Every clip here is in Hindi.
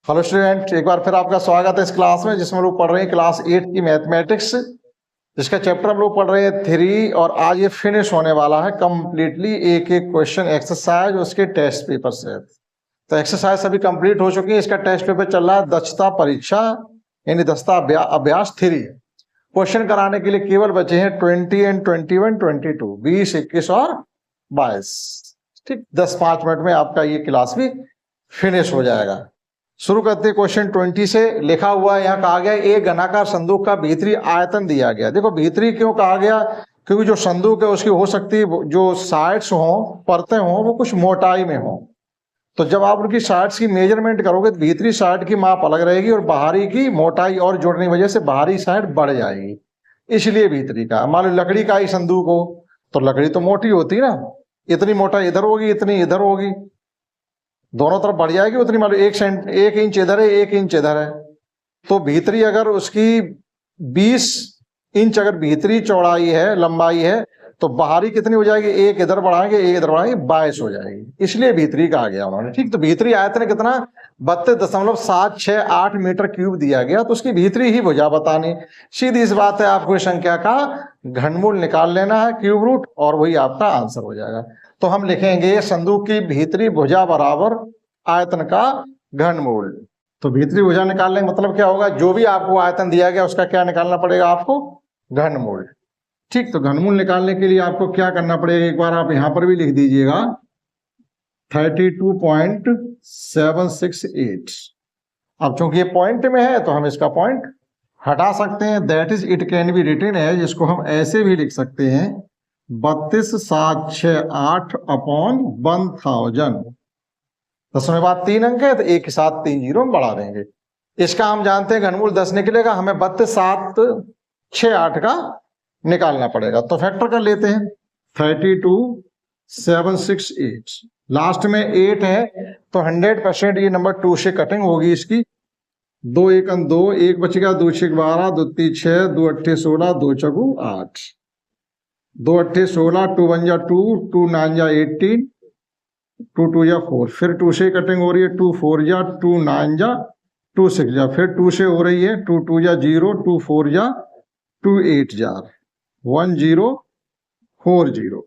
हेलो स्टूडेंट, एक बार फिर आपका स्वागत है इस क्लास में जिसमें लोग पढ़ रहे हैं क्लास 8 की मैथमेटिक्स, जिसका चैप्टर हम लोग पढ़ रहे हैं 3। और आज ये फिनिश होने वाला है कंप्लीटली। एक एक क्वेश्चन एक्सरसाइज उसके टेस्ट पेपर से। तो एक्सरसाइज सभी कंप्लीट हो चुकी है। इसका टेस्ट पेपर चल रहा है दक्षता परीक्षा यानी दक्षता अभ्यास 3। क्वेश्चन कराने के लिए केवल बचे हैं 20 एंड 21 22 20 21 और 22। ठीक, 10-5 मिनट में आपका ये क्लास भी फिनिश हो जाएगा। शुरू करते हैं क्वेश्चन 20 से। लिखा हुआ है, यहाँ कहा गया एक घनाकार संदूक का भीतरी आयतन दिया गया। देखो भीतरी क्यों कहा गया, क्योंकि जो संदूक है उसकी हो सकती है जो साइड्स हो, परतें हो, वो कुछ मोटाई में हो। तो जब आप उनकी साइड्स की मेजरमेंट करोगे तो भीतरी साइड की माप अलग रहेगी और बाहरी की मोटाई और जोड़ने की वजह से बाहरी साइड बढ़ जाएगी, इसलिए भीतरी का। मान लो लकड़ी का ही संदूक हो तो लकड़ी तो मोटी होती है ना, इतनी मोटाई इधर होगी, इतनी इधर होगी, दोनों तरफ बढ़ जाएगी उतनी। मान लो 1 इंच इधर है, 1 इंच इधर है, तो भीतरी अगर उसकी 20 इंच अगर भीतरी चौड़ाई है, लंबाई है, तो बाहरी कितनी हो जाएगी, एक इधर बढ़ाएंगे एक इधर बढ़ाएंगे, 22 हो जाएगी, इसलिए भीतरी कहा गया उन्होंने। ठीक, तो भीतरी आयतन कितना 32.768 मीटर क्यूब दिया गया, तो उसकी भीतरी ही भुजा बतानी। सीधी इस बात है, आपको इस संख्या का घनमूल निकाल लेना है, क्यूब रूट, और वही आपका आंसर हो जाएगा। तो हम लिखेंगे संदूक की भीतरी भुजा बराबर आयतन का घनमूल। तो भीतरी भुजा निकालने का मतलब क्या होगा, जो भी आपको आयतन दिया गया उसका क्या निकालना पड़ेगा आपको, घनमूल। ठीक, तो घनमूल निकालने के लिए आपको क्या करना पड़ेगा, एक बार आप यहां पर भी लिख दीजिएगा 32.768। अब चूंकि ये पॉइंट में है तो हम इसका पॉइंट हटा सकते हैं, that is it can be written है, जिसको हम ऐसे भी लिख सकते हैं 32,768 अपॉन 1000। 10 में बाद 3 अंक है तो एक के साथ 3 जीरो में बढ़ा देंगे। इसका हम जानते हैं घनमूल 10 निकलेगा, हमें 32,768 का निकालना पड़ेगा। तो फैक्टर कर लेते हैं 32,768, लास्ट में 8 है तो 100% ये नंबर 2 से कटिंग होगी इसकी। 2 1 2, 1 बच गया, 2 6 12, 2 3 6, 2 8 16, 2 4 8, 2 8 16, 2 1 जा 2, 2 9 जा 18, 2 2 जा 4, फिर 2 से कटिंग हो रही है, 2 4 जा, 2 9 जा, 2 6 जा, फिर 2 से हो रही है, 2 2 जा 0, 2 4 जा, 2 8 जा 1 0 4 0,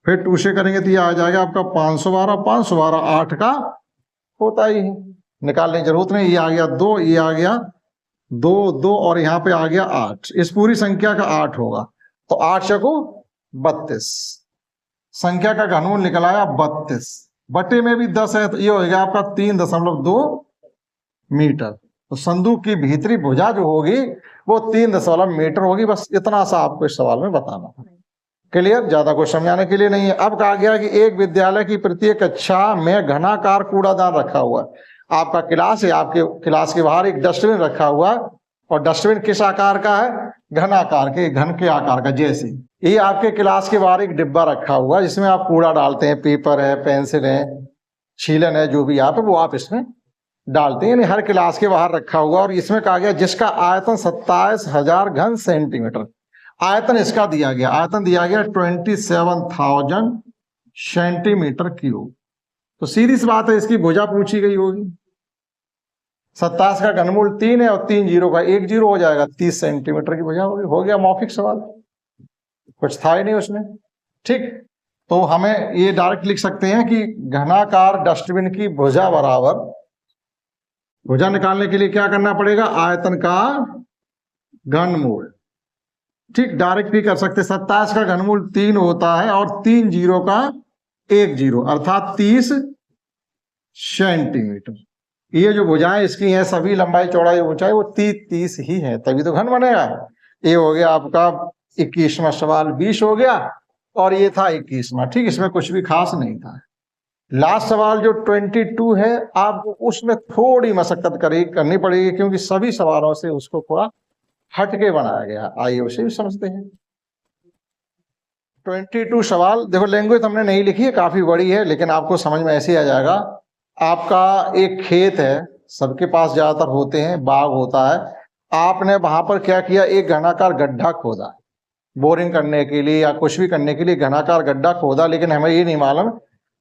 फिर 2 से करेंगे तो ये आ जाएगा आपका 512, 512 8 का होता ही, निकालने की जरूरत नहीं। ये आ गया 2, ये आ गया 2 2, और यहाँ पे आ गया 8। इस पूरी संख्या का 8 होगा, तो 8 चको 32, संख्या का घनमूल निकल आया 32। बटे में भी 10 है तो ये हो गया आपका 3.2 मीटर। तो संदूक की भीतरी भुजा जो होगी वो 3 मीटर होगी। बस इतना सा आपको इस सवाल में बताना है। क्लियर, ज्यादा कुछ समझाने के लिए नहीं है। अब कहा गया कि एक विद्यालय की प्रत्येक कक्षा में घनाकार कूड़ादान रखा हुआ है। आपका क्लास है, आपके क्लास के बाहर एक डस्टबिन रखा हुआ है, और डस्टबिन किस आकार का है, घनाकार के, घन के आकार का। जैसे ये आपके क्लास के बाहर एक डिब्बा रखा हुआ है जिसमें आप कूड़ा डालते हैं, पेपर है, पेंसिल है, छीलन है, जो भी आप है वो आप इसमें डालते हैं। हर क्लास के बाहर रखा हुआ, और इसमें कहा गया जिसका आयतन 27,000 घन सेंटीमीटर। आयतन इसका दिया गया, आयतन दिया गया 27,000 सेंटीमीटर क्यूब। तो सीधी सी बात है, इसकी भुजा पूछी गई होगी। 27 का घनमूल 3 है और 3 जीरो का 1 जीरो हो जाएगा, 30 सेंटीमीटर की भुजा होगी। हो गया मौखिक सवाल, कुछ था ही नहीं उसमें। ठीक, तो हमें ये डायरेक्ट लिख सकते हैं कि घनाकार डस्टबिन की भुजा बराबर, भुजा निकालने के लिए क्या करना पड़ेगा, आयतन का घनमूल। ठीक, डायरेक्ट भी कर सकते। 27 का घनमूल 3 होता है और 3 जीरो का 1 जीरो, अर्थात 30 सेंटीमीटर। ये जो भुजाएं इसकी हैं सभी लंबाई चौड़ाई ऊंचाई वो 30 ही है, तभी तो घन बनेगा। ये हो गया आपका 21वां सवाल, 20 हो गया, और ये था 21वां। ठीक, इसमें कुछ भी खास नहीं था। लास्ट सवाल जो 22 है, आपको उसमें थोड़ी मशक्कत करनी पड़ेगी, क्योंकि सभी सवालों से उसको थोड़ा हटके बनाया गया। आइए उसे भी समझते हैं। 22 सवाल, देखो लैंग्वेज हमने नहीं लिखी है, काफी बड़ी है, लेकिन आपको समझ में ऐसे आ जाएगा। आपका एक खेत है, सबके पास ज्यादातर होते हैं, बाग होता है। आपने वहां पर क्या किया, एक घनाकार गड्ढा खोदा, बोरिंग करने के लिए या कुछ भी करने के लिए घनाकार गड्ढा खोदा, लेकिन हमें ये नहीं मालूम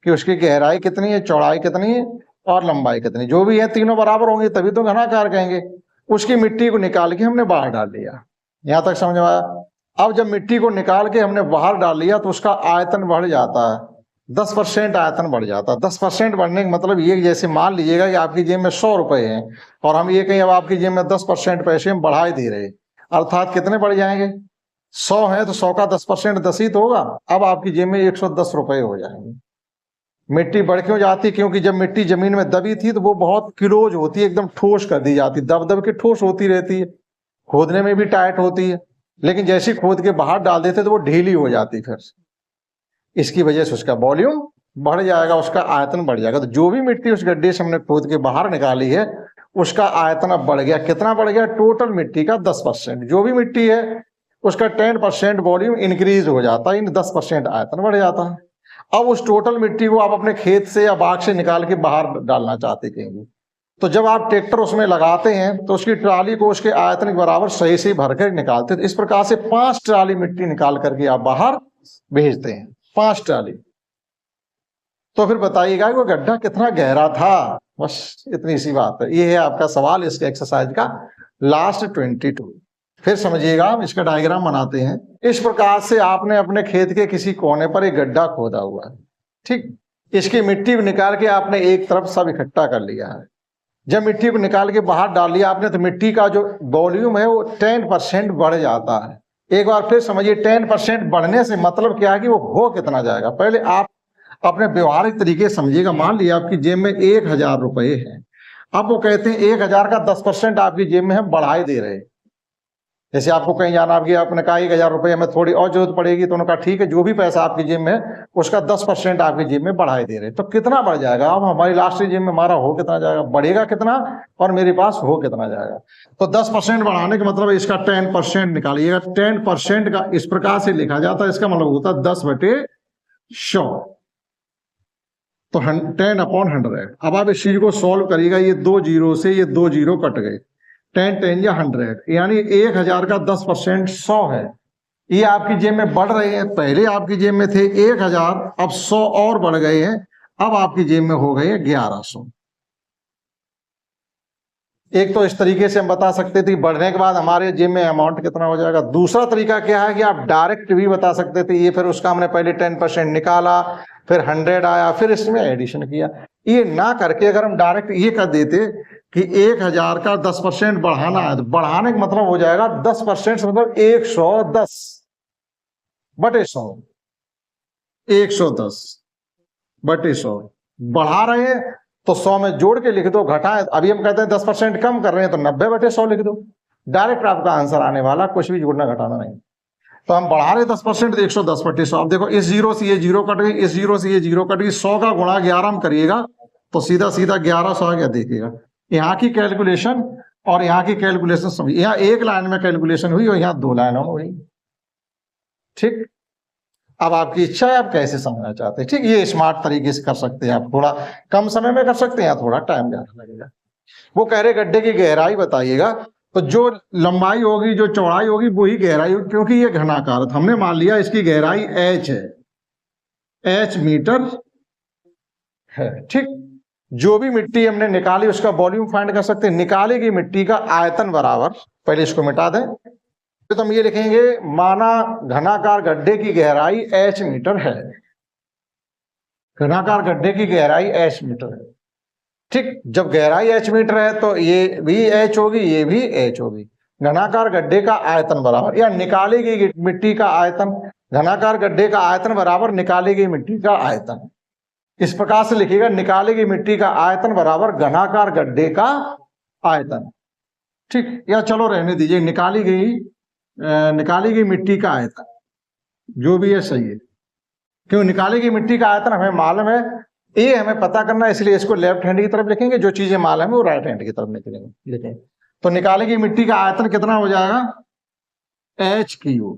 कि उसकी गहराई कितनी है, चौड़ाई कितनी है, और लंबाई कितनी, जो भी है तीनों बराबर होंगे तभी तो घनाकार कहेंगे। उसकी मिट्टी को निकाल के हमने बाहर डाल लिया, यहां तक समझ में आया। अब जब मिट्टी को निकाल के हमने बाहर डाल लिया तो उसका आयतन बढ़ जाता है, 10% आयतन बढ़ जाता है। 10% बढ़ने का मतलब ये, जैसे मान लीजिएगा कि आपकी जेब में 100 रुपए हैं और हम ये कहें अब आपकी जेब में 10% पैसे हम बढ़ा दे रहे, अर्थात कितने बढ़ जाएंगे, 100 है तो 100 का 10% 10 ही तो होगा। अब आपकी जेब में 110 रुपए हो जाएंगे। मिट्टी बढ़ क्यों जाती, क्योंकि जब मिट्टी जमीन में दबी थी तो वो बहुत क्लोज होती है, एकदम ठोस कर दी जाती, दब दब के ठोस होती रहती है, खोदने में भी टाइट होती है, लेकिन जैसे खोद के बाहर डाल देते तो वो ढीली हो जाती, फिर इसकी वजह से उसका वॉल्यूम बढ़ जाएगा, उसका आयतन बढ़ जाएगा। तो जो भी मिट्टी उस गड्ढे से हमने खोद के बाहर निकाली है उसका आयतन अब बढ़ गया। कितना बढ़ गया, टोटल मिट्टी का 10%। जो भी मिट्टी है उसका 10% वॉल्यूम इंक्रीज हो जाता है, इन 10% आयतन बढ़ जाता है। अब उस टोटल मिट्टी को आप अपने खेत से या बाग से निकाल के बाहर डालना चाहते कहेंगे, तो जब आप ट्रैक्टर उसमें लगाते हैं तो उसकी ट्राली को उसके आयतन के बराबर सही से भर कर निकालते हैं। इस प्रकार से 5 ट्राली मिट्टी निकाल करके आप बाहर भेजते हैं, 5 ट्राली। तो फिर बताइएगा कि वो गड्ढा कितना गहरा था, बस इतनी सी बात है। ये है आपका सवाल इसके एक्सरसाइज का लास्ट 22। फिर समझिएगा, हम इसका डायग्राम बनाते हैं। इस प्रकार से आपने अपने खेत के किसी कोने पर एक गड्ढा खोदा हुआ है, ठीक। इसकी मिट्टी को निकाल के आपने एक तरफ सब इकट्ठा कर लिया है। जब मिट्टी को निकाल के बाहर डाल लिया आपने तो मिट्टी का जो वॉल्यूम है वो 10% बढ़ जाता है। एक बार फिर समझिए, 10% बढ़ने से मतलब क्या है कि वो हो कितना जाएगा। पहले आप अपने व्यवहारिक तरीके समझिएगा। मान लिया आपकी जेब में 1000 रुपए है, अब वो कहते हैं 1000 का 10% आपकी जेब में हम बढ़ाए दे रहे। जैसे आपको कहीं जाना, आपने कहा 1000 रुपये हमें थोड़ी और जरूरत पड़ेगी, तो उन्होंने कहा ठीक है, जो भी पैसा आपकी जेब में है उसका 10% आपकी जेब में बढ़ाए दे रहे। तो कितना बढ़ जाएगा, अब हमारी लास्ट जेब में हमारा हो कितना जाएगा, बढ़ेगा कितना और मेरे पास हो कितना जाएगा। तो 10% बढ़ाने का मतलब इसका 10% निकालिएगा। 10% का इस प्रकार से लिखा जाता है, इसका मतलब होता है 10/100, तो 10/100। अब आप इस चीज को सॉल्व करिएगा, ये 2 जीरो से ये 2 जीरो कट गए, 10 10 या 100, यानी 1000 का 10% 100 है। ये आपकी जेब में बढ़ रहे हैं, पहले आपकी जेब में थे 1000, अब 100 और बढ़ गए हैं, अब आपकी जेब में हो गए 1100। एक तो इस तरीके से हम बता सकते थे बढ़ने के बाद हमारे जेब में अमाउंट कितना हो जाएगा। दूसरा तरीका क्या है कि आप डायरेक्ट भी बता सकते थे, ये फिर उसका हमने पहले 10% निकाला, फिर 100 आया, फिर इसमें एडिशन किया। ये ना करके अगर हम डायरेक्ट ये कर देते कि 1000 का 10% बढ़ाना है, तो बढ़ाने का मतलब हो जाएगा 10% मतलब 110/100, 110/100 बढ़ा रहे हैं तो 100 में जोड़ के लिख दो, घटाएं। अभी हम कहते हैं 10% कम कर रहे हैं तो 90/100 लिख दो, डायरेक्ट आपका आंसर आने वाला, कुछ भी जोड़ना घटाना नहीं। तो हम बढ़ा रहे 10% तो 110/100। अब देखो, इस जीरो से ये जीरो कट गई, इस जीरो से ये जीरो कट गई, 100 का गुणा 11 में करिएगा तो सीधा सीधा 1100 आ गया। देखिएगा यहाँ की कैलकुलेशन और यहाँ की कैलकुलेशन समझिए, यहाँ एक लाइन में कैलकुलेशन हुई और यहाँ 2 लाइनों में हुई, ठीक। अब आपकी इच्छा है आप कैसे समझना चाहते हैं, ठीक। ये स्मार्ट तरीके से कर सकते हैं, आप थोड़ा कम समय में कर सकते हैं, थोड़ा टाइम ज्यादा लगेगा। वो कह रहे गड्ढे की गहराई बताइएगा, तो जो लंबाई होगी जो चौड़ाई होगी वही गहराई होगी, क्योंकि ये घनाकार है। हमने मान लिया इसकी गहराई h है, h मीटर है, ठीक। जो भी मिट्टी हमने निकाली उसका वॉल्यूम फाइंड कर सकते हैं। निकाली गई मिट्टी का आयतन बराबर, पहले इसको मिटा दें, तो हम ये लिखेंगे माना घनाकार गड्ढे की गहराई h मीटर है, घनाकार गड्ढे की गहराई h मीटर है, ठीक। जब गहराई h मीटर है तो ये भी h होगी, ये भी h होगी। घनाकार गड्ढे का आयतन बराबर, या निकाली गई मिट्टी का आयतन, घनाकार गड्ढे का आयतन बराबर निकाली गई मिट्टी का आयतन। इस प्रकार से लिखिएगा, निकाली गई मिट्टी का आयतन बराबर घनाकार गड्ढे का आयतन, ठीक। या चलो रहने दीजिए, निकाली गई मिट्टी का आयतन, जो भी है सही है, क्यों निकाली गई मिट्टी का आयतन हमें मालूम है, ये हमें पता करना है, इसलिए इसको लेफ्ट हैंड की तरफ लिखेंगे, जो चीजें मालूम है वो राइट हैंड की तरफ लिखेंगे। तो निकाली गई मिट्टी का आयतन कितना हो जाएगा, h3,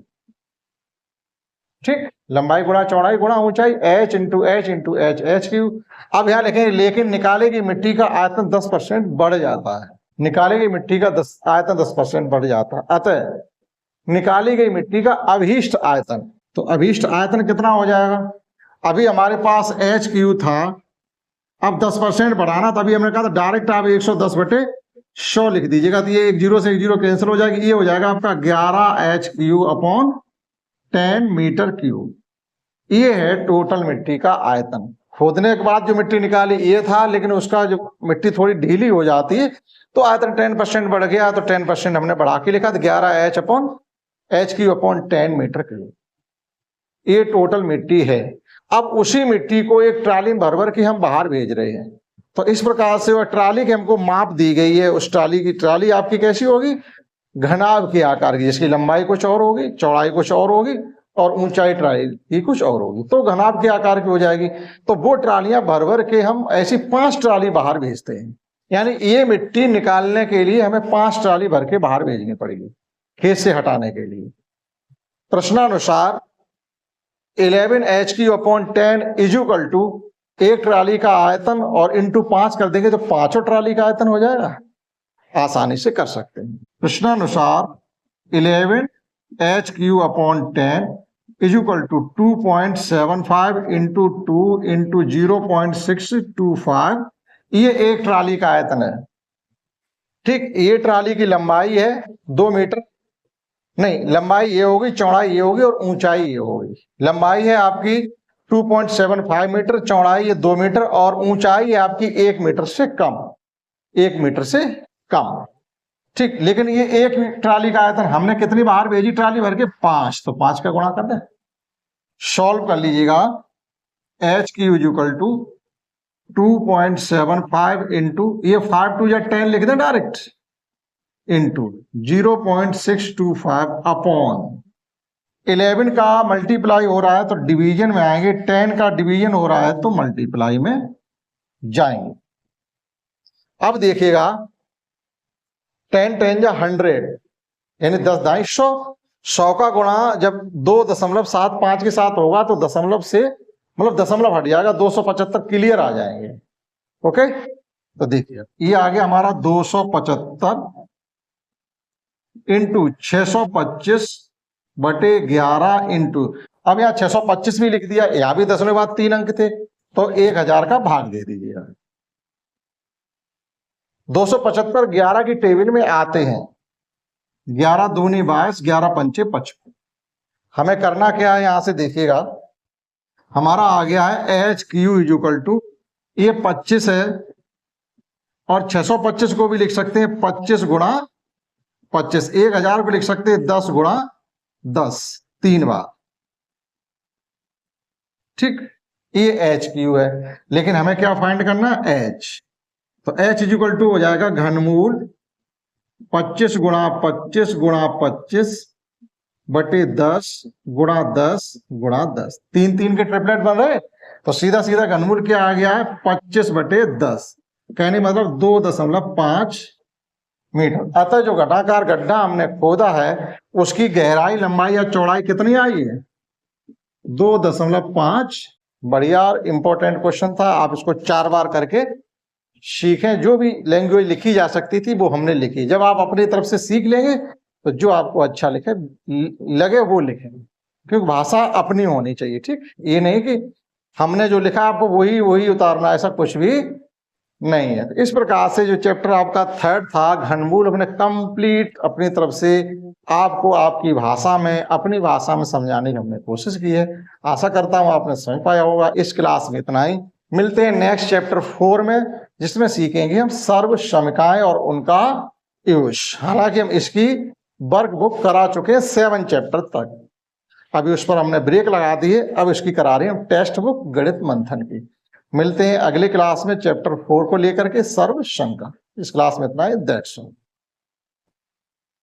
ठीक। लंबाई गुणा चौड़ाई गुणा ऊंचाई, h into h into h, h3। अब यहाँ लिखेंगे लेकिन निकाली गई मिट्टी का आयतन 10% बढ़ जाता है, निकाली गई मिट्टी का आयतन 10% बढ़ जाता है, अतः निकाली गई मिट्टी का अभीष्ट आयतन, तो अभीष्ट आयतन कितना हो जाएगा। अभी हमारे पास h3 था, अब 10% बढ़ाना, तभी हमने कहा था डायरेक्ट आप 110/100 लिख दीजिएगा, तो ये एक जीरो से एक जीरो कैंसिल हो जाएगी, ये हो जाएगा आपका 11H³/10 मीटर क्यूब। ये है टोटल मिट्टी का आयतन। खोदने के बाद जो मिट्टी निकाली ये था, लेकिन उसका जो मिट्टी थोड़ी ढीली हो जाती है तो आयतन 10% बढ़ गया, तो 10% हमने बढ़ा के लिखा, तो 11H/10 मीटर क्यूब। ये टोटल मिट्टी है। अब उसी मिट्टी को एक ट्राली भर भर के हम बाहर भेज रहे हैं, तो इस प्रकार से वह ट्राली की हमको माप दी गई है। उस ट्राली आपकी कैसी होगी, घनाभ के आकार की, जिसकी लंबाई कुछ और होगी, चौड़ाई कुछ और होगी और ऊंचाई ट्राली की कुछ और होगी, तो घनाभ के आकार की हो जाएगी। तो वो ट्रालियां भर भर के हम ऐसी 5 ट्राली बाहर भेजते हैं, यानी ये मिट्टी निकालने के लिए हमें 5 ट्राली भर के बाहर भेजनी पड़ेगी खेत से हटाने के लिए। प्रश्नानुसार 11H³/10 = एक ट्राली का आयतन और इंटू 5 कर देंगे तो 5 ट्राली का आयतन हो जाएगा, आसानी से कर सकते हैं। प्रश्नानुसार 11H³/10 = 2.75 × 2 × 0.625, ये एक ट्राली का आयतन है। ठीक, ये ट्राली की लंबाई है 2 मीटर, नहीं लंबाई ये होगी, चौड़ाई ये होगी और ऊंचाई ये होगी। लंबाई है आपकी 2.75 मीटर, चौड़ाई है 2 मीटर और ऊंचाई है आपकी 1 मीटर से कम, 1 मीटर से कम। ठीक, लेकिन ये एक ट्राली का आयतन हमने कितनी बाहर भेजी ट्राली भर के, 5, तो 5 का गुणा कर दें। सॉल्व कर लीजिएगा। H³ = 2.75 इंटू, ये 5 2 या 10 लिख दें डायरेक्ट, इंटू 0.625 अपॉन 11 का मल्टीप्लाई हो रहा है तो डिवीजन में आएंगे, 10 का डिवीजन हो रहा है तो मल्टीप्लाई में जाएंगे। अब देखिएगा 10 10 या 100, यानी 10 दाई 100, 100 का गुणा जब 2.75 के साथ होगा तो दशमलव से मतलब दशमलव हट जाएगा, 275 क्लियर आ जाएंगे। ओके, तो देखिए ये आ गया हमारा 275 इंटू 625/11 इंटू, अब यहाँ 625 भी लिख दिया, यहाँ भी दशमलव बाद 3 अंक थे तो 1000 का भाग दे दीजिए। 275 11 की टेबल में आते हैं, 11 दूनी 22, 11 पंचे 55। हमें करना क्या है, यहां से देखिएगा हमारा आ गया है H³ ये 25 है और 625 को भी लिख सकते हैं 25 गुणा 25, 1000 को लिख सकते हैं 10 गुणा 10, 3 बार। ठीक, ये H³ है, लेकिन हमें क्या फाइंड करना है, H। तो H = हो जाएगा घनमूल 25 गुणा 25 गुणा 25 बटे 10 गुणा 10 गुणा 10, 3 3 के ट्रिपलेट बन रहे, तो सीधा सीधा घनमूल क्या आ गया है 25/10, कहने मतलब 2.5 मीटर। अतः जो घटाकार गड्ढा हमने खोदा है उसकी गहराई, लंबाई या चौड़ाई कितनी आई है, 2.5। बढ़िया इंपॉर्टेंट क्वेश्चन था, आप इसको 4 बार करके सीखें। जो भी लैंग्वेज लिखी जा सकती थी वो हमने लिखी। जब आप अपनी तरफ से सीख लेंगे तो जो आपको अच्छा लगे वो लिखें, क्योंकि भाषा अपनी होनी चाहिए। ठीक, ये नहीं कि हमने जो लिखा आपको वही उतारना, ऐसा कुछ भी नहीं है। तो इस प्रकार से जो चैप्टर आपका 3rd था घनमूल, हमने कंप्लीट अपनी तरफ से आपको आपकी भाषा में, अपनी भाषा में समझाने की हमने कोशिश की है। आशा करता हूँ आपने समझ पाया होगा। इस क्लास में इतना ही, मिलते हैं नेक्स्ट चैप्टर 4 में, जिसमें सीखेंगे हम सर्वसमिकाएं और उनका यूज। हालांकि हम इसकी वर्क बुक करा चुके हैं 7 चैप्टर तक, अभी उस पर हमने ब्रेक लगा दी है, अब इसकी करा रहे हैं हम टेक्स्ट बुक गणित मंथन की। मिलते हैं अगले क्लास में चैप्टर 4 को लेकर के सर्वसमिका। इस क्लास में इतना ही, दैट्स ऑल।